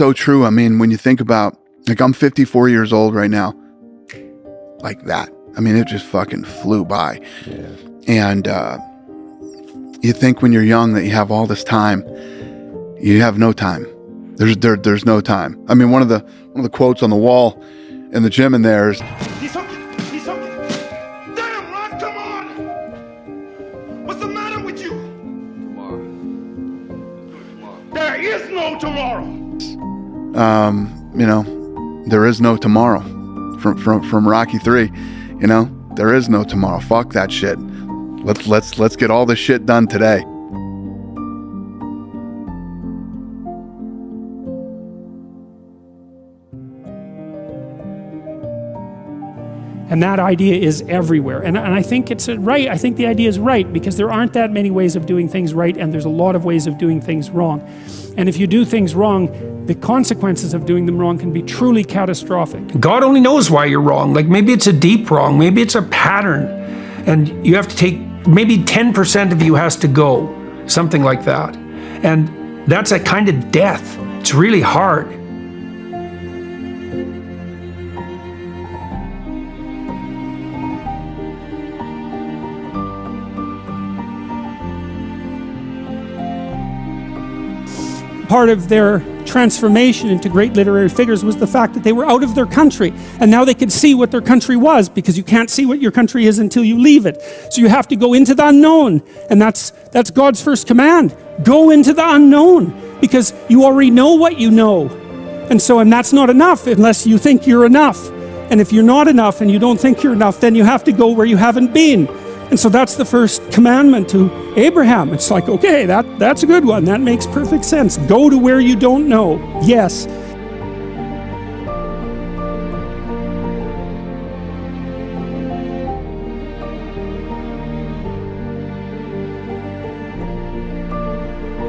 So true. I mean, when you think about, like, I'm 54 years old right now. Like that. I mean, it just fucking flew by. Yeah. And you think when you're young that you have all this time. You have no time. There's no time. I mean, one of the quotes on the wall in the gym in there is, He's hooking. He's hooking. Damn, Rod, come on. What's the matter with you? Tomorrow. There is no tomorrow. you know, there is no tomorrow from Rocky 3, you know, there is no tomorrow. Fuck that shit. Let's get all this shit done today. And that idea is everywhere. And I think it's right. I think the idea is right because there aren't that many ways of doing things right, and there's a lot of ways of doing things wrong. And if you do things wrong, the consequences of doing them wrong can be truly catastrophic. God only knows why you're wrong. Like maybe it's a deep wrong, maybe it's a pattern, and you have to take, maybe 10% of you has to go, something like that. And that's a kind of death. It's really hard. Part of their transformation into great literary figures was the fact that they were out of their country, and now they could see what their country was, because you can't see what your country is until you leave it. So you have to go into the unknown, and that's God's first command. Go into the unknown, because you already know what you know. And that's not enough unless you think you're enough. And if you're not enough and you don't think you're enough, then you have to go where you haven't been. And so that's the first commandment to Abraham. It's like, okay, that's a good one. That makes perfect sense. Go to where you don't know. Yes.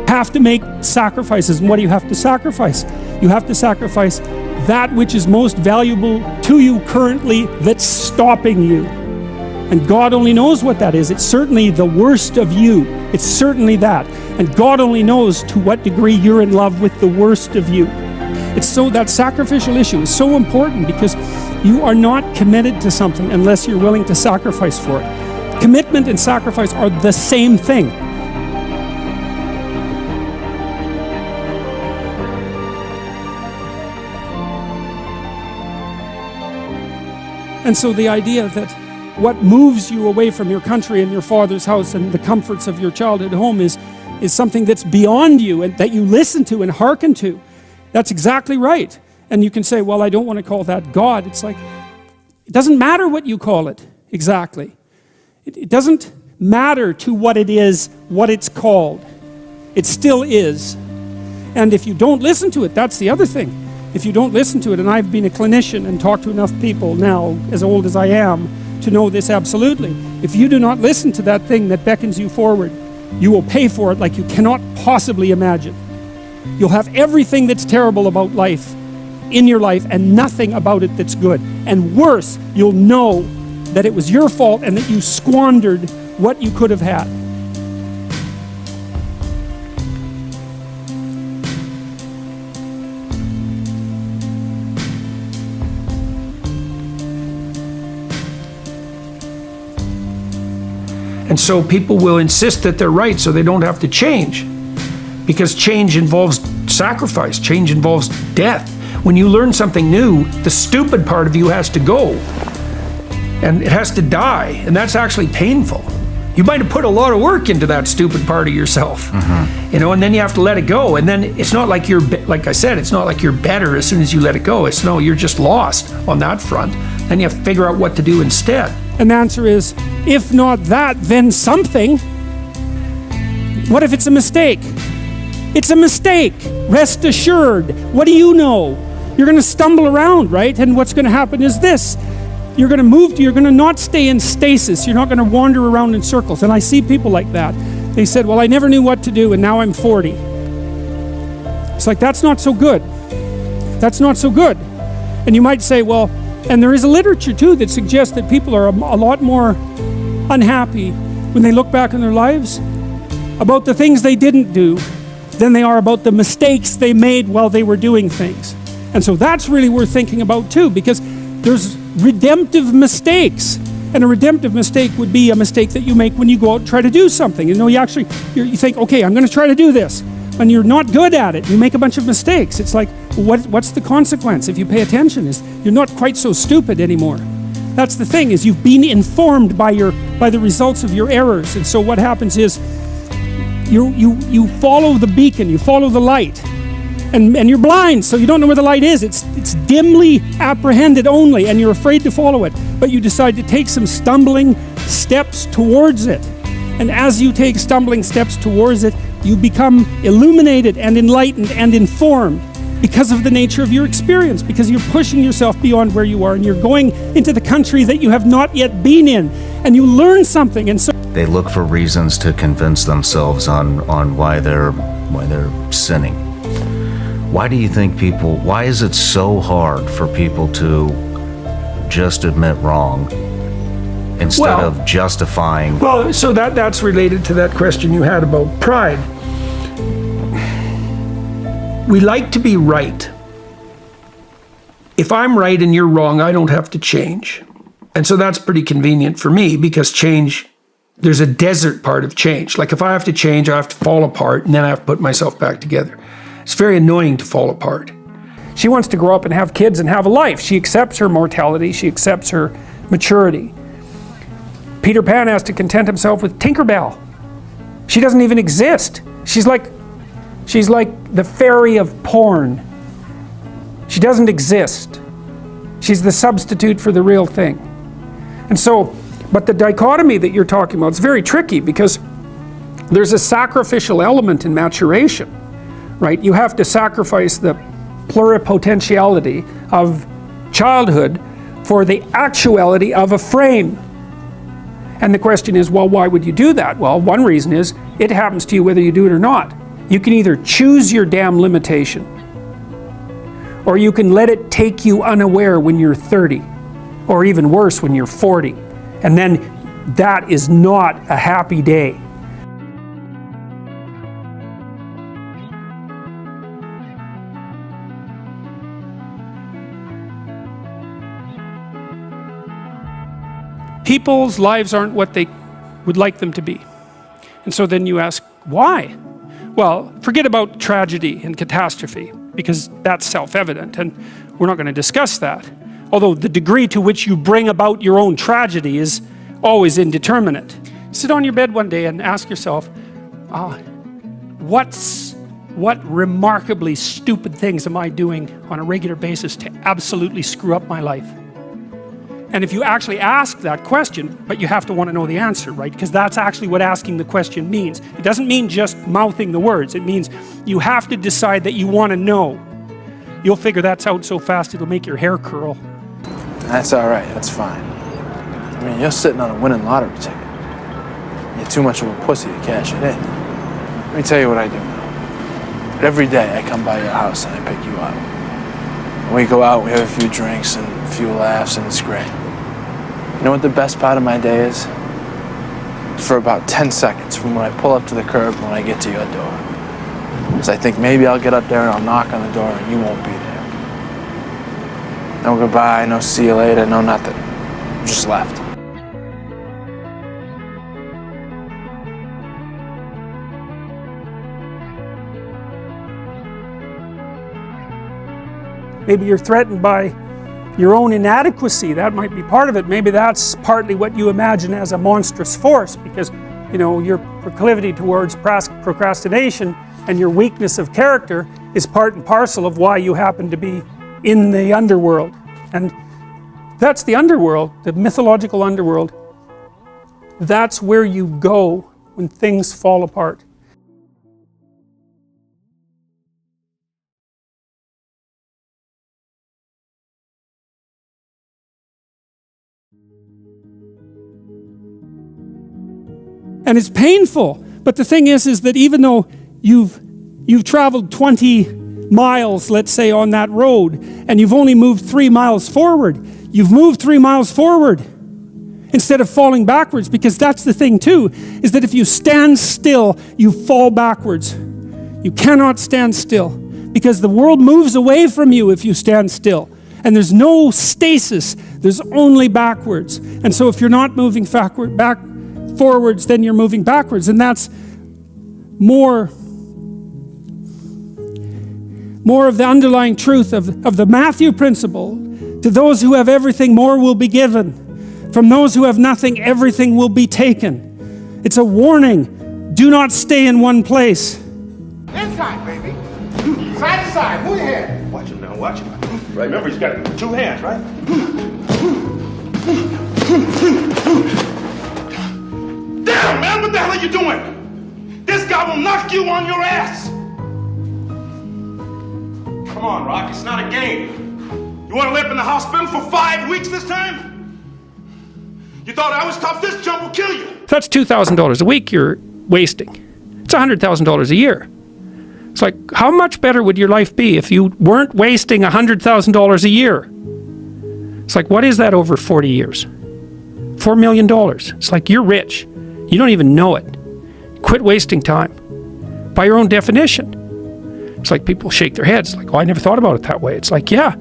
Have to make sacrifices. And what do you have to sacrifice? You have to sacrifice that which is most valuable to you currently that's stopping you. And God only knows what that is. It's certainly the worst of you. It's certainly that. And God only knows to what degree you're in love with the worst of you. That sacrificial issue is so important because you are not committed to something unless you're willing to sacrifice for it. Commitment and sacrifice are the same thing. And so the idea that what moves you away from your country and your father's house and the comforts of your childhood home is something that's beyond you and that you listen to and hearken to. That's exactly right. And you can say, well, I don't want to call that God. It's like, it doesn't matter what you call it exactly. It doesn't matter to what it is, what it's called. It still is. And if you don't listen to it, that's the other thing. If you don't listen to it, and I've been a clinician and talked to enough people now, as old as I am, to know this absolutely. If you do not listen to that thing that beckons you forward, you will pay for it like you cannot possibly imagine. You'll have everything that's terrible about life in your life and nothing about it that's good. And worse, you'll know that it was your fault and that you squandered what you could have had. And so people will insist that they're right so they don't have to change. Because change involves sacrifice, change involves death. When you learn something new, the stupid part of you has to go. And it has to die, and that's actually painful. You might have put a lot of work into that stupid part of yourself. You know, and then you have to let it go. And then it's not like like I said, it's not like you're better as soon as you let it go. No, you're just lost on that front. Then you have to figure out what to do instead. And the answer is, if not that, then something. What if it's a mistake? It's a mistake. Rest assured. What do you know? You're going to stumble around, right? And what's going to happen is this. You're going to not stay in stasis. You're not going to wander around in circles. And I see people like that. They said, well, I never knew what to do, and now I'm 40. It's like, that's not so good. That's not so good. And you might say, well, and there is a literature too that suggests that people are a lot more unhappy when they look back on their lives about the things they didn't do than they are about the mistakes they made while they were doing things. And so that's really worth thinking about too, because there's redemptive mistakes. And a redemptive mistake would be a mistake that you make when you go out and try to do something. You know, you think, okay, I'm going to try to do this. And you're not good at it. You make a bunch of mistakes. It's like, what's the consequence if you pay attention? Is you're not quite so stupid anymore. That's the thing, is you've been informed by the results of your errors. And so what happens is you follow the beacon, you follow the light. And you're blind, so you don't know where the light is. It's dimly apprehended only, and you're afraid to follow it. But you decide to take some stumbling steps towards it. And as you take stumbling steps towards it, you become illuminated and enlightened and informed because of the nature of your experience, because you're pushing yourself beyond where you are, and you're going into the country that you have not yet been in, and you learn something. And so they look for reasons to convince themselves on why they're sinning. Why do you think why is it so hard for people to just admit wrong instead of justifying? Well, so that's related to that question you had about pride. We like to be right. If I'm right and you're wrong, I don't have to change. And so that's pretty convenient for me, because change, there's a desert part of change. Like if I have to change, I have to fall apart, and then I have to put myself back together. It's very annoying to fall apart. She wants to grow up and have kids and have a life. She accepts her mortality. She accepts her maturity. Peter Pan has to content himself with Tinkerbell. She doesn't even exist. She's like the fairy of porn. She doesn't exist. She's the substitute for the real thing. And so, but the dichotomy that you're talking about is very tricky, because there's a sacrificial element in maturation, right? You have to sacrifice the pluripotentiality of childhood for the actuality of a frame. And the question is, well, why would you do that? Well, one reason is it happens to you whether you do it or not. You can either choose your damn limitation, or you can let it take you unaware when you're 30, or even worse, when you're 40. And then that is not a happy day. People's lives aren't what they would like them to be. And so then you ask, why? Well, forget about tragedy and catastrophe, because that's self-evident, and we're not going to discuss that. Although the degree to which you bring about your own tragedy is always indeterminate. Sit on your bed one day and ask yourself, what remarkably stupid things am I doing on a regular basis to absolutely screw up my life? And if you actually ask that question, but you have to want to know the answer, right? Because that's actually what asking the question means. It doesn't mean just mouthing the words. It means you have to decide that you want to know. You'll figure that's out so fast it'll make your hair curl. That's all right, that's fine. I mean, you're sitting on a winning lottery ticket. You're too much of a pussy to cash it in. Let me tell you what I do now. Every day I come by your house and I pick you up. And we go out, we have a few drinks and a few laughs, and it's great. You know what the best part of my day is? For about 10 seconds from when I pull up to the curb when I get to your door. Because I think maybe I'll get up there and I'll knock on the door and you won't be there. No goodbye, no see you later, no nothing. You just left. Maybe you're threatened by your own inadequacy. That might be part of it. Maybe that's partly what you imagine as a monstrous force, because your proclivity towards procrastination and your weakness of character is part and parcel of why you happen to be in the underworld. And that's the underworld, the mythological underworld. That's where you go when things fall apart. And it's painful, but the thing is that even though you've traveled 20 miles, let's say, on that road, and you've only moved 3 miles forward, you've moved 3 miles forward instead of falling backwards, because that's the thing too, is that if you stand still, you fall backwards. You cannot stand still, because the world moves away from you if you stand still. And there's no stasis, there's only backwards. And so if you're not moving forwards, then you're moving backwards. And that's more of the underlying truth of the Matthew principle. To those who have everything, more will be given. From those who have nothing, everything will be taken. It's a warning. Do not stay in one place. Inside, baby. Side to side. Move your head. Watch him now. Watch him. Right. Remember, he's got two hands, right? Damn, man, what the hell are you doing? This guy will knock you on your ass. Come on, Rock. It's not a game. You want to live in the hospital for 5 weeks this time? You thought I was tough? This jump will kill you. That's $2,000 a week you're wasting. It's $100,000 a year. It's like, how much better would your life be if you weren't wasting $100,000 a year? It's like, what is that over 40 years? $4 million. It's like, you're rich. You don't even know it. Quit wasting time. By your own definition. It's like people shake their heads. Like, oh, I never thought about it that way. It's like, yeah,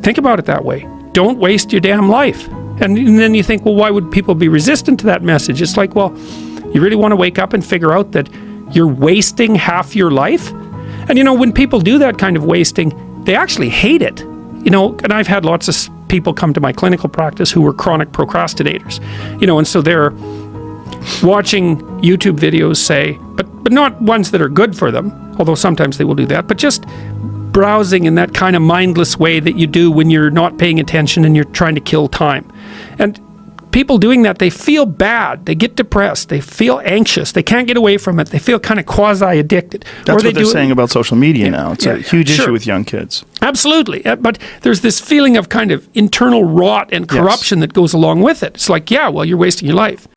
think about it that way. Don't waste your damn life. And then you think, well, why would people be resistant to that message? It's like, well, you really want to wake up and figure out that you're wasting half your life? And you know, when people do that kind of wasting, they actually hate it. You know, and I've had lots of people come to my clinical practice who were chronic procrastinators. You know, and so they're watching YouTube videos, say, but not ones that are good for them, although sometimes they will do that, but just browsing in that kind of mindless way that you do when you're not paying attention and you're trying to kill time. And people doing that, they feel bad, they get depressed, they feel anxious, they can't get away from it, they feel kind of quasi-addicted. That's what they're saying about social media now. It's a huge issue with young kids. Absolutely. But there's this feeling of kind of internal rot and corruption that goes along with it. It's like, yeah, well, you're wasting your life.